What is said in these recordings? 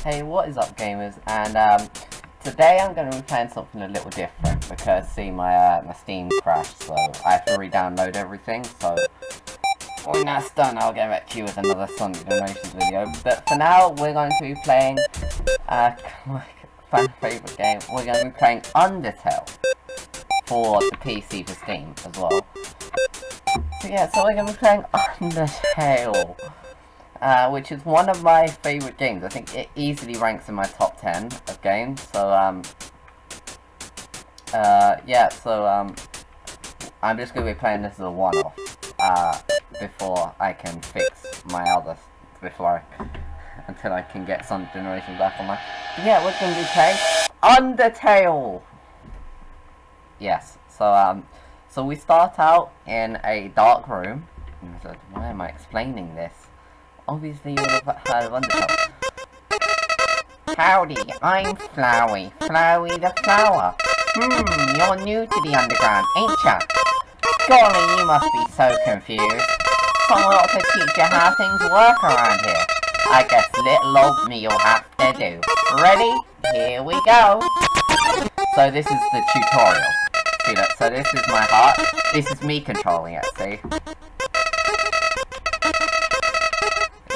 Hey, what is up, gamers? And today I'm going to be playing something a little different because, see, my Steam crashed, so I have to re-download everything. So when that's done, I'll get back to you with another Sonic Generations video. But for now, we're going to be playing my fan favorite game. We're going to be playing Undertale for the PC for Steam as well. So yeah, so we're going to be playing Undertale. Which is one of my favourite games. I think it easily ranks in my top 10 of games. So, I'm just going to be playing this as a one-off, before I can fix my others, until I can get Sonic Generations back on my... Yeah, we're going to be playing Undertale! Yes, so we start out in a dark room. Why am I explaining this? Obviously you would have heard of Undertale. Howdy, I'm Flowey. Flowey the Flower. You're new to the underground, ain't ya? Golly, you must be so confused. Someone ought to teach you how things work around here. I guess little old me you'll have to do. Ready? Here we go. So this is the tutorial. See, look, so this is my heart. This is me controlling it, see?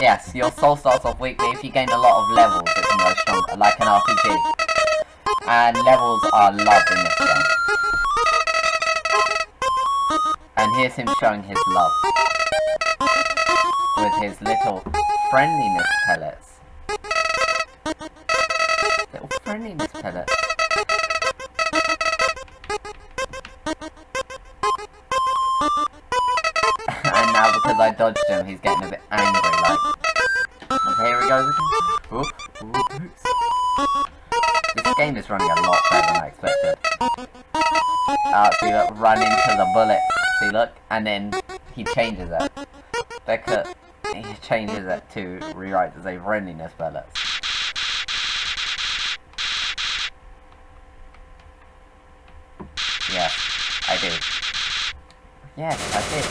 Yes, your soul starts off weak, but if you gain a lot of levels, it can go stronger, like an RPG. And levels are loved in this game. And here's him showing his love. With his little friendliness pellets. Little friendliness pellets. And now because I dodged him, he's getting a bit angry, like. So here he goes again. This game is running a lot better than I expected. See, look, run into the bullets. See, look, and then he changes it. Because he changes it to rewrite as a friendliness bullets. Yes, I do. Yes, I did.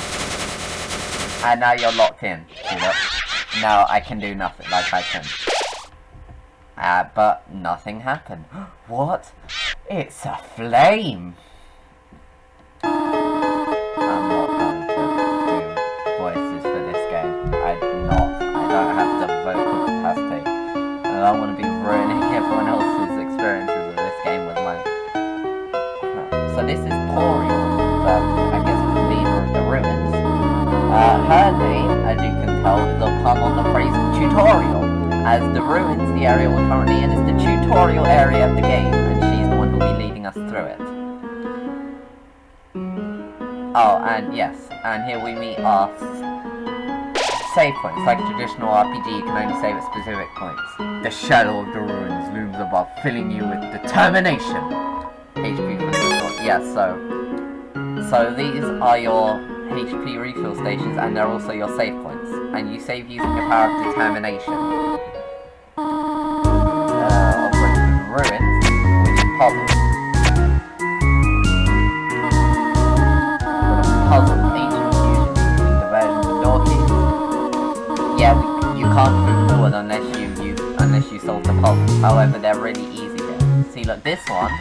And now you're locked in. See, look. Now I can do nothing, like I can. But nothing happened. What? It's a flame! I'm not going to do voices for this game. I don't have the vocal capacity. And I don't want to be ruining everyone else's experiences of this game with my... So this is Toriel, I guess the leader of the ruins. Her name, as you can tell, is a pun on the phrase tutorial, as the ruins, the area we're currently in, is the tutorial area of the game, and she's the one who will be leading us through it. Oh, and yes, and here we meet our save points. Like a traditional RPG, you can only save at specific points. The shadow of the ruins looms above, filling you with determination. HP for the yes, so these are your HP refill stations, and they're also your save points. And you save using the power of determination. Ruins, which is puzzle. Puzzle, ancient fusion between the red and the door keys. Yeah, you can't move forward unless you solve the puzzle. However, they're really easy here. See, look, this one,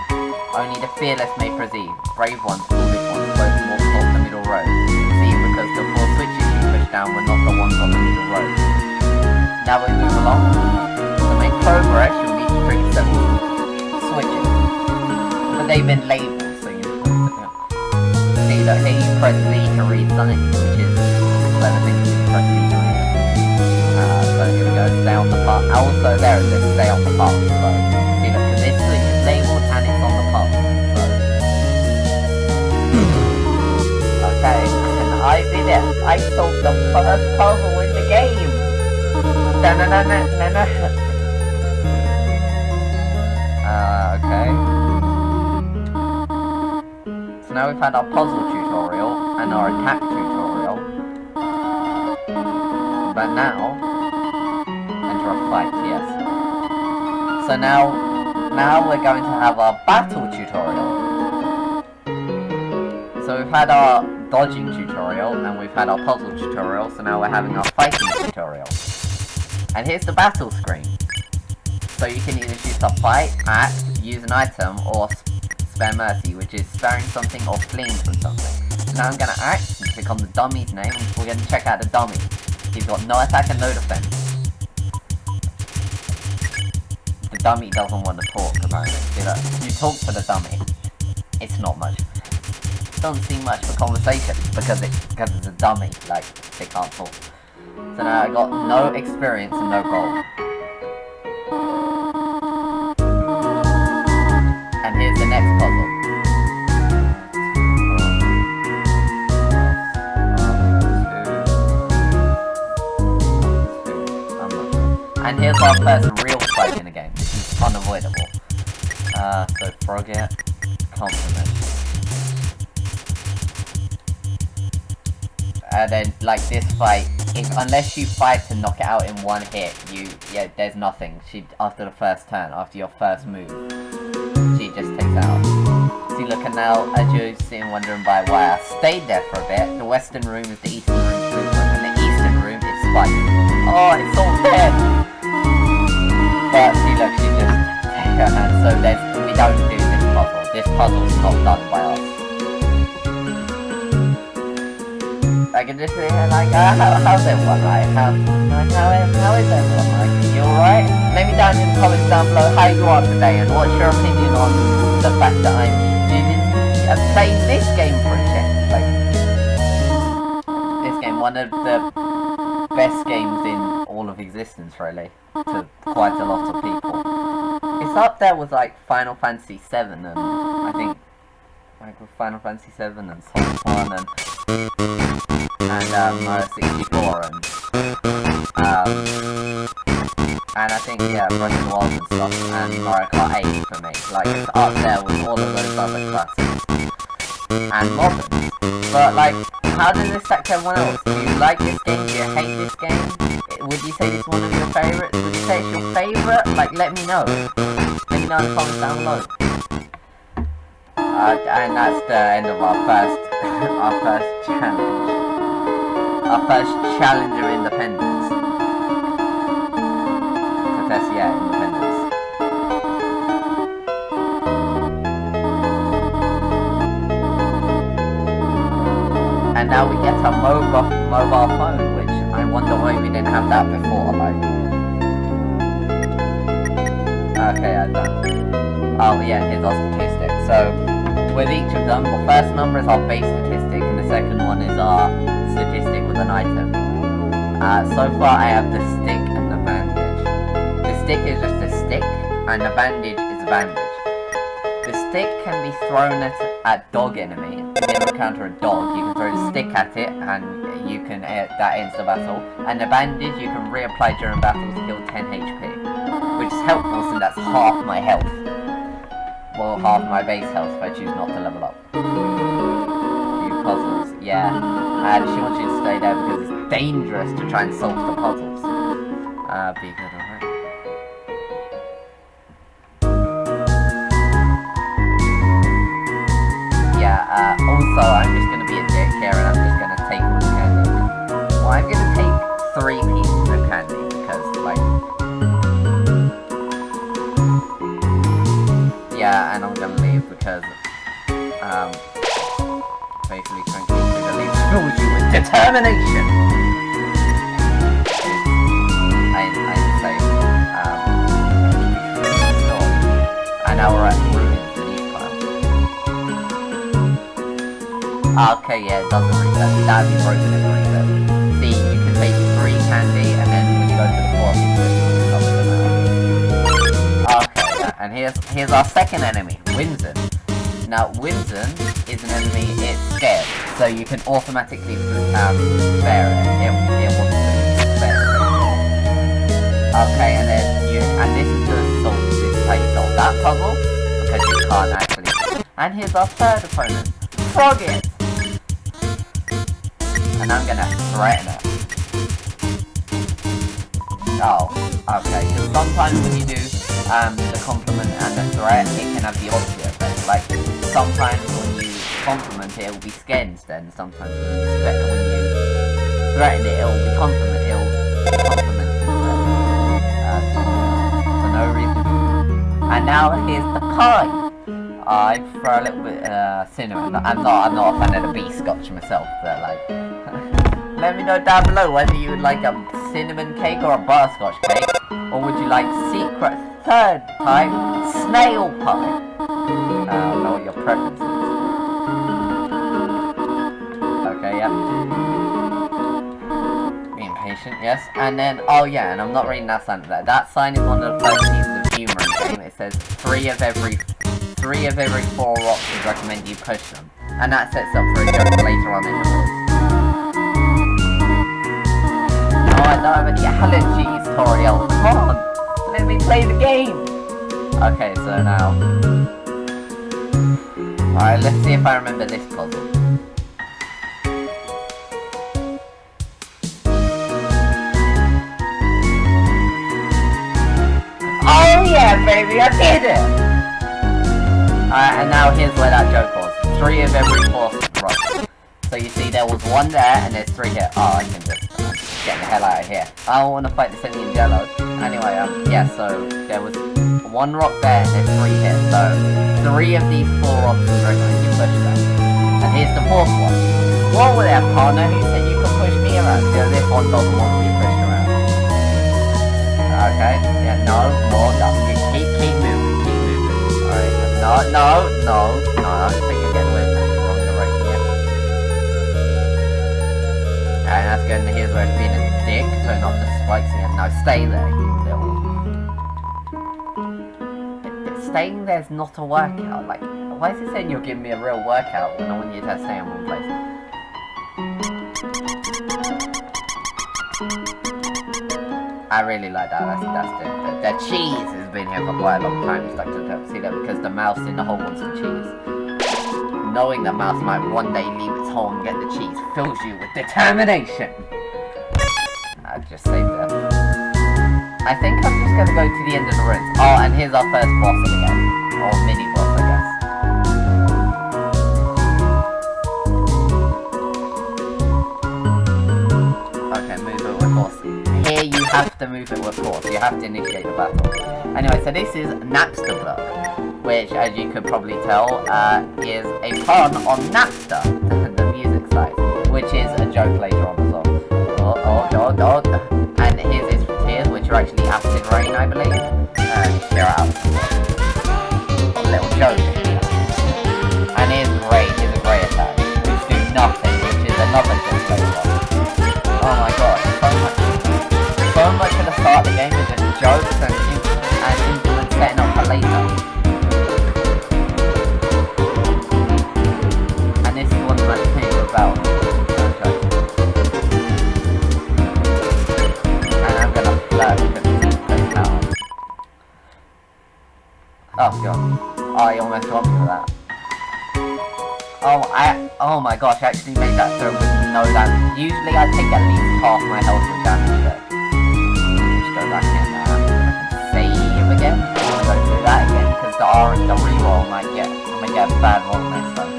only the fearless may proceed. Brave ones, foolish ones, both walk off the middle road. Because the 4 switches you push down were not the ones on the middle road. Now we move along. To make progress, you'll need to trigger 7 switches. But they've been labelled, so you see that here you press Z to read something, which is the clever thing to press Z to read. So here we go, stay on the path. Also there it says stay on the path. So see that this switch is labelled and it's on the path. So okay. I did it! I solved the first puzzle in the game! Da-na-na-na-na-na. Okay. So now we've had our puzzle tutorial and our attack tutorial. But now, enter a fight, yes. So now we're going to have our battle tutorial. So we've had our dodging tutorial, and we've had our puzzle tutorial, so now we're having our fighting tutorial. And here's the battle screen. So you can either choose to fight, act, use an item, or spare mercy, which is sparing something or fleeing from something. Now I'm gonna act and click on the dummy's name, and we're gonna check out the dummy. He's got no attack and no defense. The dummy doesn't want to talk, apparently. You talk to the dummy. It's not much. Doesn't seem much for conversation because it's a dummy. Like, they can't talk. So now I got no experience and no gold. And here's the next puzzle. And here's our first real fight in the game. This is unavoidable. So forget compliment. And then, like this fight, unless you fight to knock it out in one hit, there's nothing. After the first turn, after your first move, she just takes out. See, look, and now, as you're sitting wondering why I stayed there for a bit, the western room is the eastern room's movement, and the eastern room is Spike. Oh, it's all dead! But see, look, she just takes her hand, so we don't do this puzzle. This puzzle's not done by us. I can just say, like, how's everyone, right? How is everyone, like? You alright? Let me down in the comments down below how you are today, and what's your opinion on the fact that I'm playing this game for a change. Like, this game, one of the best games in all of existence, really, to quite a lot of people. It's up there with, like, Final Fantasy VII, and I think, like, with Final Fantasy VII and Sonic 1 and Mario 64 and I think, yeah, Breath of the Wild and stuff, and Mario Kart 8 for me. Like, it's up there with all of those other classics and moderns. But, like, how does this stack to everyone else? Do you like this game? Do you hate this game? Would you say this is one of your favourites? Would you say it's your favourite? Like, let me know. Let me know in the comments down below. And that's the end of our first challenge. Our first challenge of independence. So that's, yeah, independence. And now we get a mobile phone, which I wonder why we didn't have that before, like. Okay, I'm done. Oh yeah, here's our statistic. So, with each of them, the first number is our base statistic, and the second one is our statistic with an item. So far I have the stick and the bandage. The stick is just a stick, and the bandage is a bandage. The stick can be thrown at dog enemy. If you ever encounter a dog, you can throw the stick at it, and you can that ends the battle. And the bandage you can reapply during battle to heal 10 HP, which is helpful since that's half my health. Well, half my base health if I choose not to level up. Few puzzles, yeah. And she wants you to stay there because it's dangerous to try and solve the puzzles. Be good, alright. Yeah, also I'm just gonna be a dick here and I'm just gonna take all the candy. Well, I'm gonna take 3 pieces of candy because, like... Yeah, and I'm gonna leave because, basically trying to at least fills you with determination. I'd say, and now we're at ruins in each pile. Okay, yeah, it doesn't reset. That'd be broken if it reset. See, you can take 3 candy, and then when you go to the 4th, you can knock them out. Okay, yeah, and here's our second enemy, Winzen. Now, Winzen is an enemy, it's scared, so you can automatically spare it. It wants to spare it. Okay, and this is the solve. This is how you solve that puzzle, because you can't actually. And here's our third opponent, Frogget. And I'm gonna threaten it. Oh, okay, because sometimes when you do the compliment and the threat, it can have the opposite effect. Like, sometimes when you compliment it, it will be scared instead, and sometimes when you threaten it, it will be compliment instead. For no reason now here's the pie. I throw a little bit cinnamon. I'm not a fan of the bee scotch myself, but like, let me know down below whether you would like a cinnamon cake or a butterscotch cake, or would you like secret third type snail pie? I don't know what your preference is. Okay, yep. Being patient, yes. And then, oh yeah, and I'm not reading that sign there. That sign is one of the first pieces of humour in the game. It says 3 of every 4 rocks would recommend you push them. And that sets up for a joke later on in the room. Oh, I don't have any allergy tutorial. Come on, let me play the game. Okay, so now. Alright, let's see if I remember this puzzle. Oh yeah, baby, I did it! Alright, and now here's where that joke was. 3 of every 4 rocks. So you see there was 1 there, and there's 3 here. Oh, I can just get the hell out of here. I don't want to fight this Indian jello. Anyway, yeah, so there was 1 rock there, and there's 3 here. So 3 of these 4 rocks would recommend you push them. And here's the 4th one. What was that partner who said you could push me around? Because this one doesn't want to be pushed around. Okay, yeah, no, more, no. Keep moving, keep moving. Alright, no, I don't think you're getting away with the wrong direction yet. And that's good, and here's where it's being a dick, turn off the spikes again. No, stay there, you little... Staying there's not a workout, like, why is it saying you're giving me a real workout when I want you to stay in one place? I really like that. That's the cheese has been here for quite a long time. Stuck to the see that because the mouse in the hole wants the cheese. Knowing the mouse might one day leave its hole and get the cheese fills you with determination. I just saved that. I think I'm just gonna go to the end of the room. Oh, and here's our first boss of the game, or mini boss, I guess. Okay, move it with course. Here you have to move it with course. You have to initiate the battle. Anyway, so this is Napster Block, which, as you could probably tell, is a pun on Napster, the music site, which is a joke later on as well. Oh. And here's his tears, which are actually acid rain, I believe. And they're out. A little joke. And here's Grey, here's a Grey attack, which do nothing, which is another joke later on. Oh my gosh, so much at the start of the game is just jokes and influence setting up for later. And this is one of my favorite battles. And I'm gonna flirt because it's great now. Oh god. Oh, you almost got me with that. Oh my gosh, I actually made that through with no damage. Usually I take at least half my health with damage check. Just go back in there. I can save again. I'm gonna go through that again because the reroll might get a bad roll next time.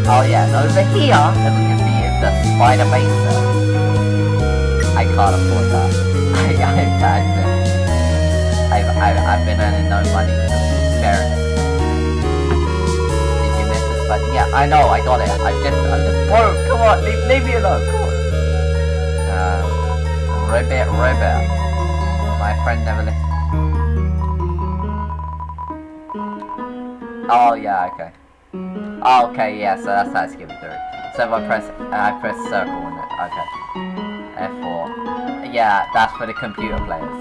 Oh yeah, and over here, as we can see, is the spider baser. I can't afford that. I've been earning no money with them. Sparing it. Did you miss this button? Yeah, I know, I got it. I'm just broke. Come on, leave me alone. Come on. Ribbit. My friend never listened. Oh yeah, okay. Oh, okay, yeah, so that's how I skip through. So if I press circle on it. Okay. F4. Yeah, that's for the computer players.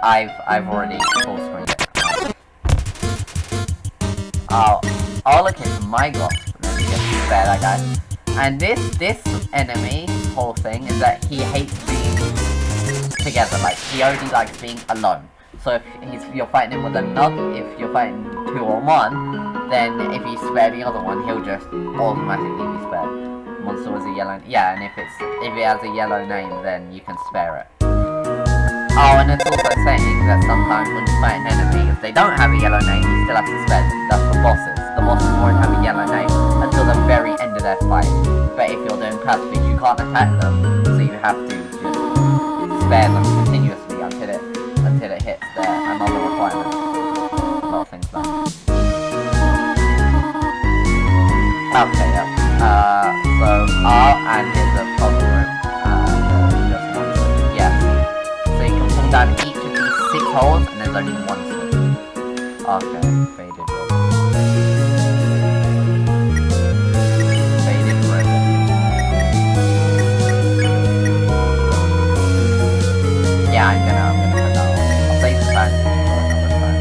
I've already full screened it. Oh, look, it's my gloss. Let me just spare that guy. And this enemy whole thing is that he hates being together. Like, he only likes being alone. So if you're fighting him with another, if you're fighting 2 on 1, then if you spare the other one, he'll just automatically be spared. Monster was a yellow, yeah, and if it has a yellow name, then you can spare it. Oh, and it's also saying that sometimes when you fight an enemy, if they don't have a yellow name, you still have to spare them. That's for bosses. The bosses won't have a yellow name until the very end of their fight. But if you're doing classics, you can't attack them, so you have to just spare them continuously until it hits another requirement. A lot of things done. Okay, yeah. So and here's a puzzle room. Just one switch. Yes. So you can pull down each of these 6 holes, and there's only one switch. Okay, faded ribbon. Faded ribbon. Yeah, I'm gonna put that on. I'll save the fan for another time.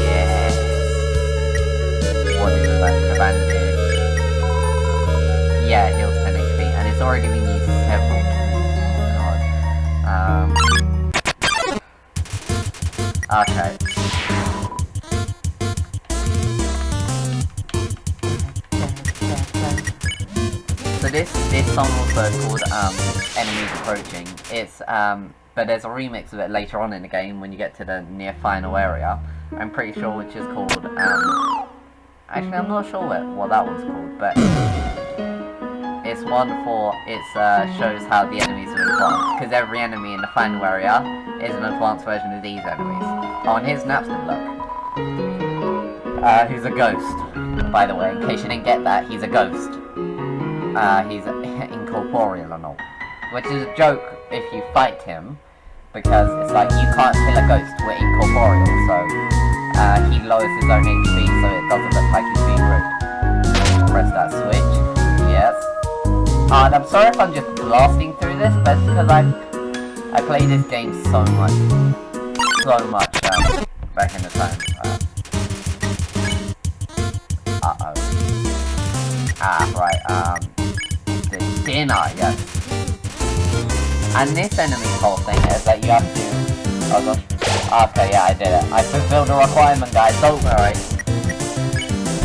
Yes. What is the bandage? Yeah, it heals 10 HP, and it's already been used several times. Okay. So this song also called Enemies Approaching. It's but there's a remix of it later on in the game when you get to the near final area. I'm pretty sure which is called actually I'm not sure what that one's called, but it's one for shows how the enemies are advanced, because every enemy in the final area is an advanced version of these enemies. Oh, and here's Napster, look. Who's a ghost, by the way, in case you didn't get that, he's a ghost. He's incorporeal and all. Which is a joke if you fight him, because it's like, you can't kill a ghost, we're incorporeal, so he lowers his own HP so it doesn't look like he's being rude. Press that switch, yes. And I'm sorry if I'm just blasting through this, but it's because I played this game so much back in the time. Right, the dinner, yes. And this enemy's whole thing is that you have to... Oh gosh. Okay, yeah, I did it. I fulfilled the requirement, guys, don't worry.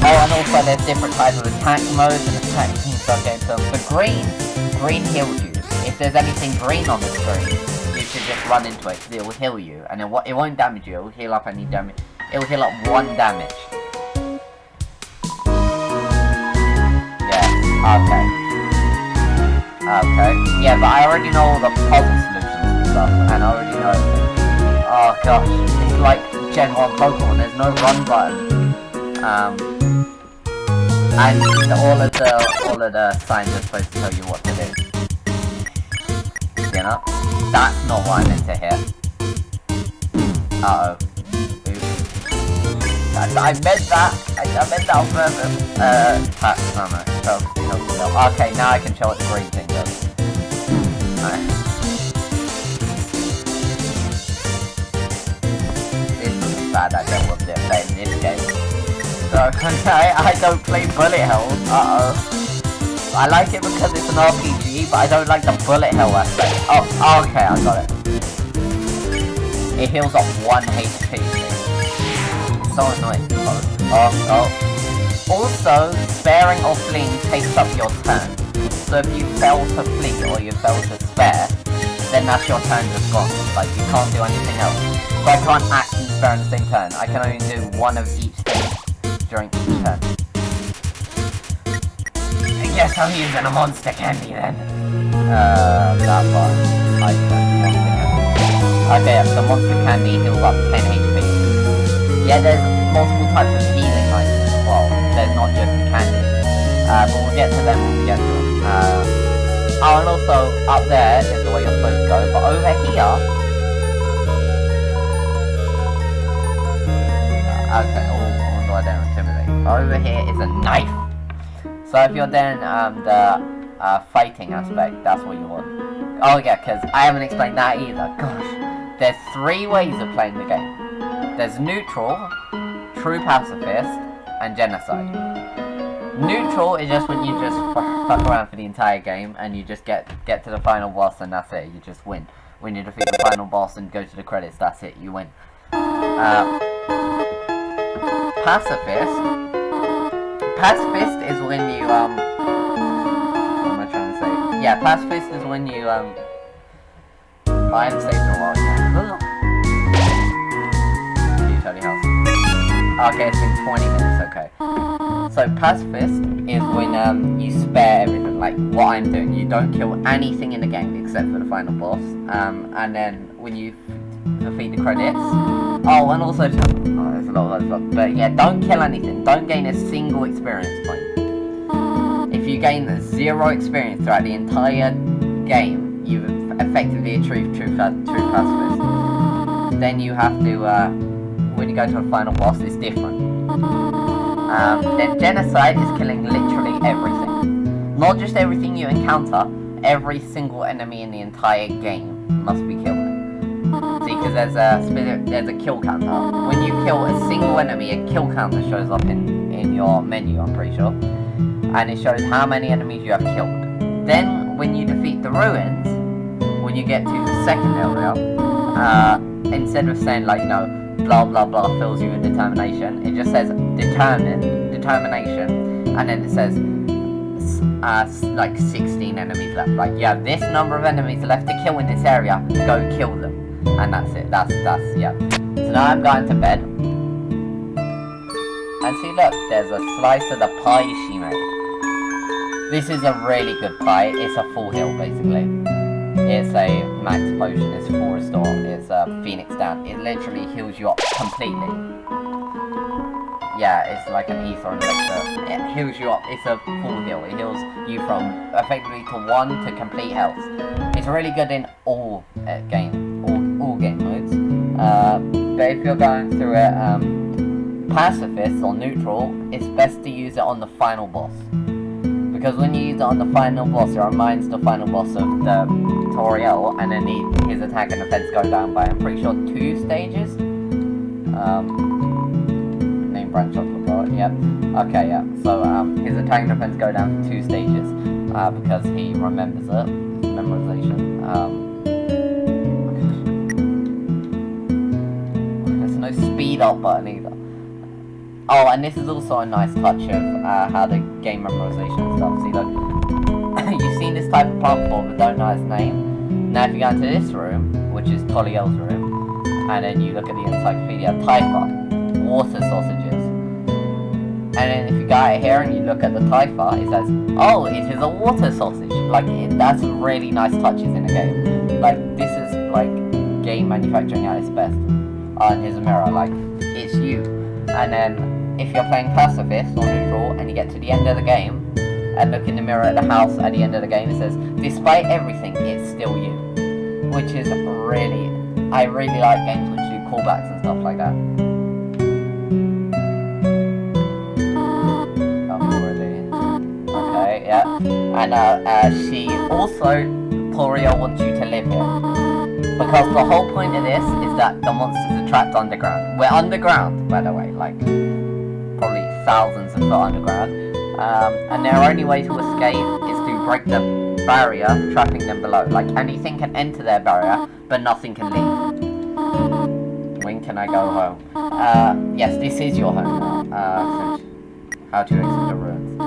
Oh, and also there's different types of attack modes and attack teams, so I'll get into them. The green heals you. If there's anything green on the screen, you should just run into it, because it will heal you. And it won't damage you, it will heal up any damage. It will heal up 1 damage. Okay. Okay. Yeah, but I already know all the puzzle solutions and stuff, and I already know everything. Oh gosh, it's like Gen 1 Pokemon, there's no run button. And all of the signs are supposed to tell you what to do. You know? That's not what I meant to hit. Uh-oh. I meant that. I meant that on purpose. Okay, now I can show what the green thing does. This is bad. I don't want to play in this game. So I don't play bullet hell. I like it because it's an RPG, but I don't like the bullet hell aspect. Oh, okay, I got it. It heals up 1 HP. So annoying. Also, sparing or fleeing takes up your turn. So if you fail to flee or you fail to spare, then that's your turn just gone. Like, you can't do anything else. So I can't act and spare in the same turn. I can only do one of each thing during each turn. I guess I'm using a monster candy then. That one. I don't monster candy. Okay, the monster candy heals up 10 HP. Yeah, there's multiple types of healing items as well. There's not just the candy. But we'll get to them when we get to them. Oh, and also, up there is the way you're supposed to go, but over here... okay, although I don't intimidate. Over here is a knife! So if you're doing the fighting aspect, that's what you want. Oh yeah, because I haven't explained that either. Gosh. There's 3 ways of playing the game. There's neutral, true pacifist, and genocide. Neutral is just when you just fuck around for the entire game and you just get to the final boss and that's it, you just win. When you defeat the final boss and go to the credits, that's it, you win. Pacifist is when you, what am I trying to say? Yeah, pacifist is when you, I haven't saved in a while yet. Okay, it's been 20 minutes, okay. So pacifist is when you spare everything, like what I'm doing. You don't kill anything in the game except for the final boss. And then when you defeat the credits. Oh, and also, there's a lot of other stuff. But yeah, don't kill anything. Don't gain a single experience point. If you gain 0 experience throughout the entire game, you've effectively achieved true pacifist. Then you have to, when you go to a final boss, it's different. Then genocide is killing literally everything. Not just everything you encounter, every single enemy in the entire game must be killed. See, because there's a kill counter. When you kill a single enemy, a kill counter shows up in your menu, I'm pretty sure. And it shows how many enemies you have killed. Then, when you defeat the ruins, when you get to the second area, instead of saying, like, you know, blah blah blah fills you with determination, it just says determination, and then it says like 16 enemies left. Like, you have this number of enemies left to kill in this area, go kill them. And that's it, that's, yeah. So now I'm going to bed. And see, look, there's a slice of the pie she made. This is a really good pie. It's a full heal, basically. It's a max potion, it's full restore, it's a phoenix down. It literally heals you up completely. Yeah, it's like an ether and elixir. It heals you up, it's a full heal. It heals you from effectively to 1 to complete health. It's really good in all game modes. But if you're going through it pacifist or neutral, it's best to use it on the final boss. Because when you use it on the final boss, it reminds the final boss of the tutorial, and then his attack and defense go down by, I'm pretty sure, 2 stages? Name brand chocolate bar, yep. Okay, yeah. So, his attack and defense go down for 2 stages, because he remembers it. Memorization. There's no speed up button either. Oh, and this is also a nice touch of how the game memorization and stuff. See, look, you've seen this type of plant before, but don't know its name. Now, if you go into this room, which is Toliel's room, and then you look at the encyclopedia, Taifa, water sausages. And then if you go out here and you look at the Taifa, it says, oh, it is a water sausage. Like, that's really nice touches in a game. Like, this is, like, game manufacturing at its best. And here's a mirror, like, it's you. And then, if you're playing pacifist or neutral and you get to the end of the game and look in the mirror at the house at the end of the game, it says, despite everything, it's still you. Which is really, I really like games which do callbacks and stuff like that. Oh, really? Okay, yeah. And she also, Toriel wants you to live here. Because the whole point of this is that the monsters are trapped underground. We're underground, by the way, like, probably thousands of foot underground. And their only way to escape is to break the barrier, trapping them below. Like, anything can enter their barrier, but nothing can leave. When can I go home? Yes, this is your home now. How to exit the ruins.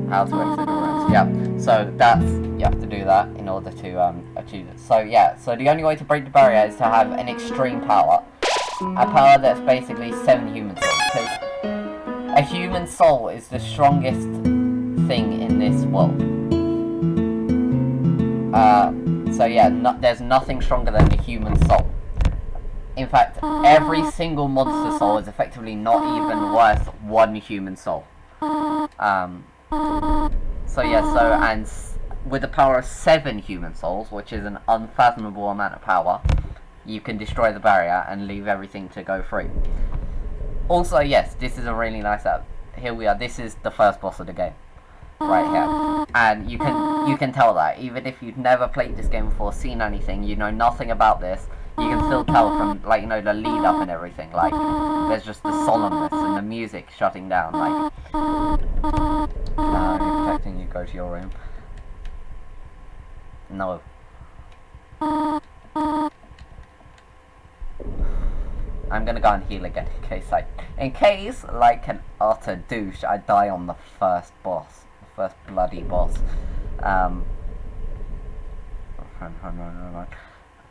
How to exit the ruins, yeah. So that's, you have to do that in order to achieve it. So yeah, so the only way to break the barrier is to have an extreme power. A power that's basically 7 human souls. Because a human soul is the strongest thing in this world. So yeah, there's nothing stronger than a human soul. In fact, every single monster soul is effectively not even worth 1 human soul. So yeah, and with the power of 7 human souls, which is an unfathomable amount of power, you can destroy the barrier and leave everything to go free. Also, yes, this is a really nice app. Here we are, this is the first boss of the game. Right here. And you can tell that, even if you've never played this game before, seen anything, you know nothing about this, you can still tell from, like, you know, the lead up and everything, like, there's just the solemnness and the music shutting down, like, you're protecting you, go to your room. No. I'm gonna go and heal again in case, like an utter douche, I die on the first boss. The first bloody boss.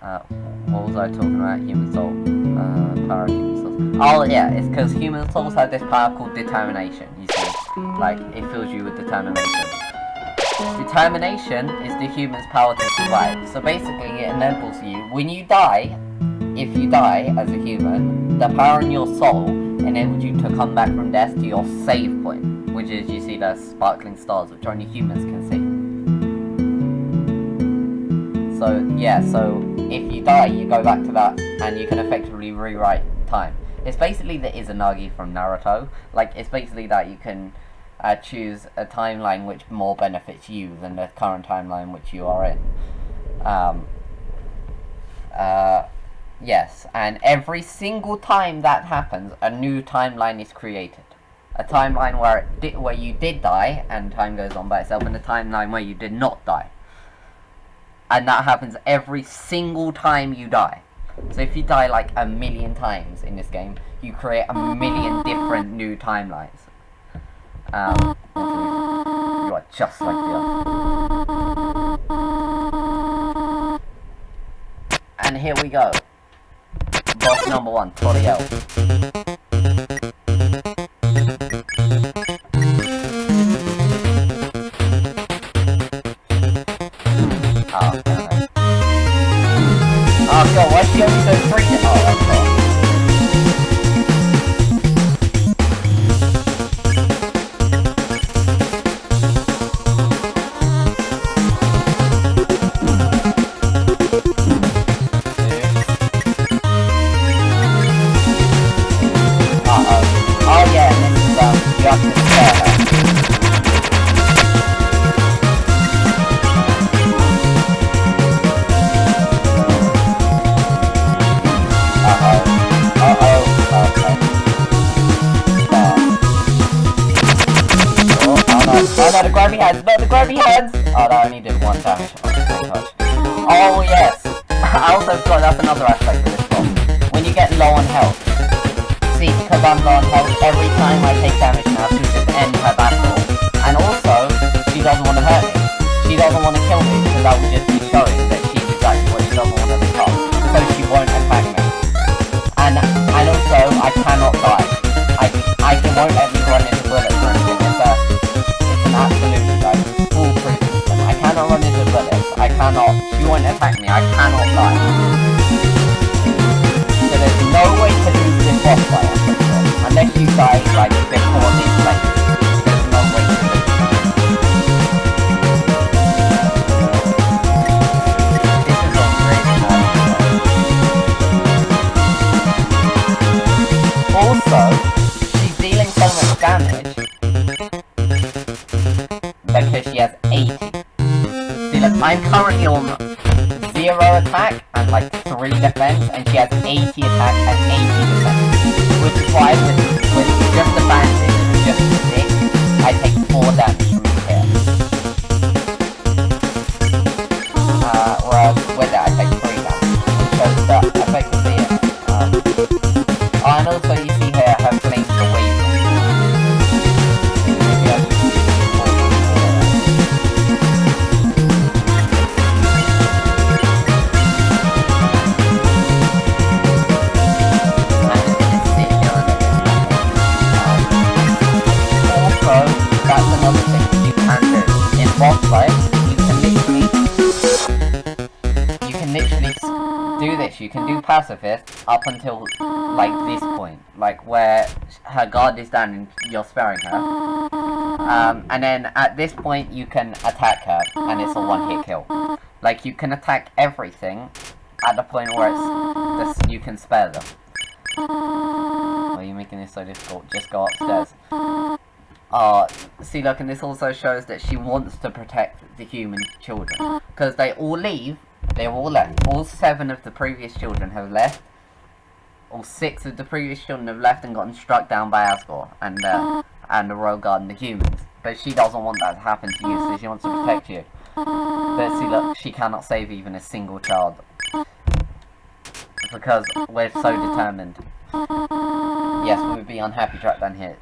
What was I talking about? Human soul. Power of human souls. Oh yeah, it's because human souls have this power called determination, you see. Like, it fills you with determination. Determination is the human's power to survive. So basically, it enables you, when you die, if you die as a human, the power in your soul enables you to come back from death to your save point, which is, you see the sparkling stars, which only humans can see. So, yeah, so if you die, you go back to that, and you can effectively rewrite time. It's basically the Izanagi from Naruto. Like, it's basically that you can choose a timeline which more benefits you than the current timeline which you are in. Yes, and every single time that happens, a new timeline is created. A timeline where you did die, and time goes on by itself, and a timeline where you did not die. And that happens every single time you die. So if you die like 1,000,000 times in this game, you create 1,000,000 different new timelines. You are just like the other. And here we go. Boss number 1, Toriel. Oh god, why is she only so freaking? Oh, that's cool. Oh yeah, and this is, you have to scare her. Oh no, the grabby hands! No, the grabby hands! Oh, that only did 1 damage. Oh my gosh. Oh yes! I also forgot that's another aspect of this boss. When you get low on health. See, because I'm low on health, every time I take damage now, she'll just end her battle. And also, she doesn't want to hurt me. She doesn't want to kill me, because that would just be showing that she's exactly what she doesn't want to become. So she won't attack me. And also, I cannot die. I won't let me run into bullets or anything. It's an absolute, like, foolproof system. I cannot run into bullets. I cannot. She won't attack me. I cannot die. So there's no way to lose this boss fight, I'm pretty sure. Unless you die, like, before this fight. There's no way to lose. This is all really hard. Also, she's dealing so much damage because she has 80. See, look, I'm currently on 0 attack and like 3 defense, and she has 80 attack and 80 defense. Which is why with just a bandage and just a stick, I take 4 damage from each hit. Whereas with it I take 3 damage, which shows that effectively and also you see here her flames are wavering. Boss fight, you can literally do this. You can do pacifist up until like this point, like where her guard is down and you're sparing her. And then at this point you can attack her, and it's a 1-hit kill. Like you can attack everything at the point where you can spare them. Why are you making this so difficult? Just go upstairs. See, look, and this also shows that she wants to protect the human children. Because they all leave, they've all left. All 7 of the previous children have left. All 6 of the previous children have left and gotten struck down by Asgore and the Royal Guard and the humans. But she doesn't want that to happen to you, so she wants to protect you. But see, look, she cannot save even a single child. Because we're so determined. Yes, we would be on happy track down here.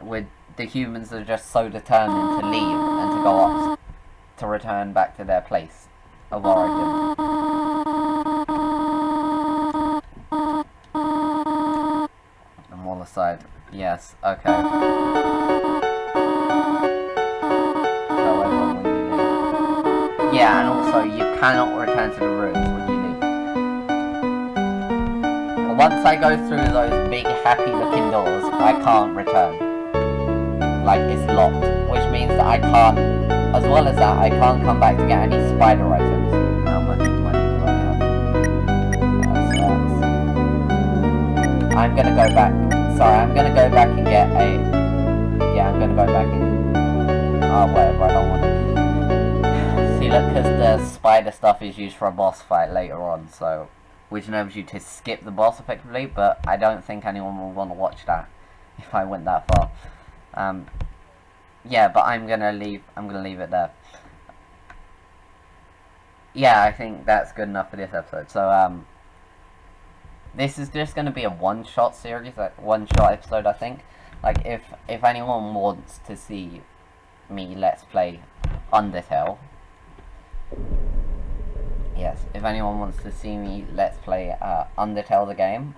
The humans are just so determined to leave and to go up, to return back to their place of origin. And wall aside. Yes, okay. Yeah, and also you cannot return to the rooms when you leave. Once I go through those big happy looking doors, I can't return. Like, it's locked, which means that I can't, as well as that, I can't come back to get any spider items. How much money do I have? I'm gonna go back, sorry, I'm gonna go back and get a, yeah, I'm gonna go back and, whatever, I don't want to. See, look, because the spider stuff is used for a boss fight later on, so, which enables you to skip the boss effectively, but I don't think anyone will want to watch that if I went that far. Yeah, but I'm gonna leave it there. Yeah, I think that's good enough for this episode. So, this is just gonna be a one-shot series, like one-shot episode, I think. Like, if anyone wants to see me let's play Undertale, yes, if anyone wants to see me let's play Undertale the game,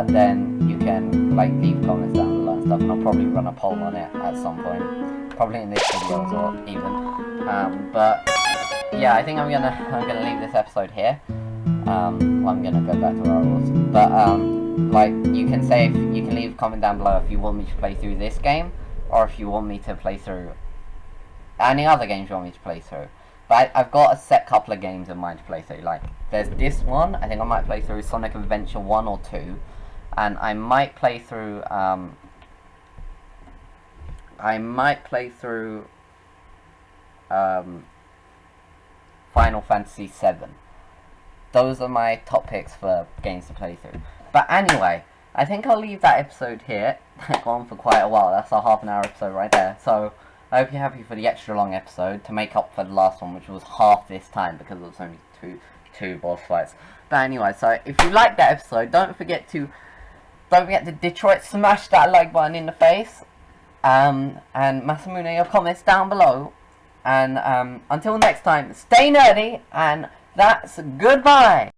then you can like leave comments down below and stuff, and I'll probably run a poll on it at some point, probably in this video as well, even. But yeah, I think I'm gonna leave this episode here. I'm gonna go back to where I was, but like you can leave a comment down below if you want me to play through this game, or if you want me to play through any other games you want me to play through. But I've got a set couple of games in mind to play through. Like, there's this one, I think I might play through Sonic Adventure 1 or 2. And I might play through, Final Fantasy 7. Those are my top picks for games to play through. But anyway, I think I'll leave that episode here. It's gone on for quite a while. That's a half-an-hour episode right there. So I hope you're happy for the extra long episode to make up for the last one, which was half this time because it was only two boss fights. But anyway, so if you liked that episode, don't forget to Detroit smash that like button in the face, and Masamune your comments down below, and until next time, stay nerdy, and that's goodbye.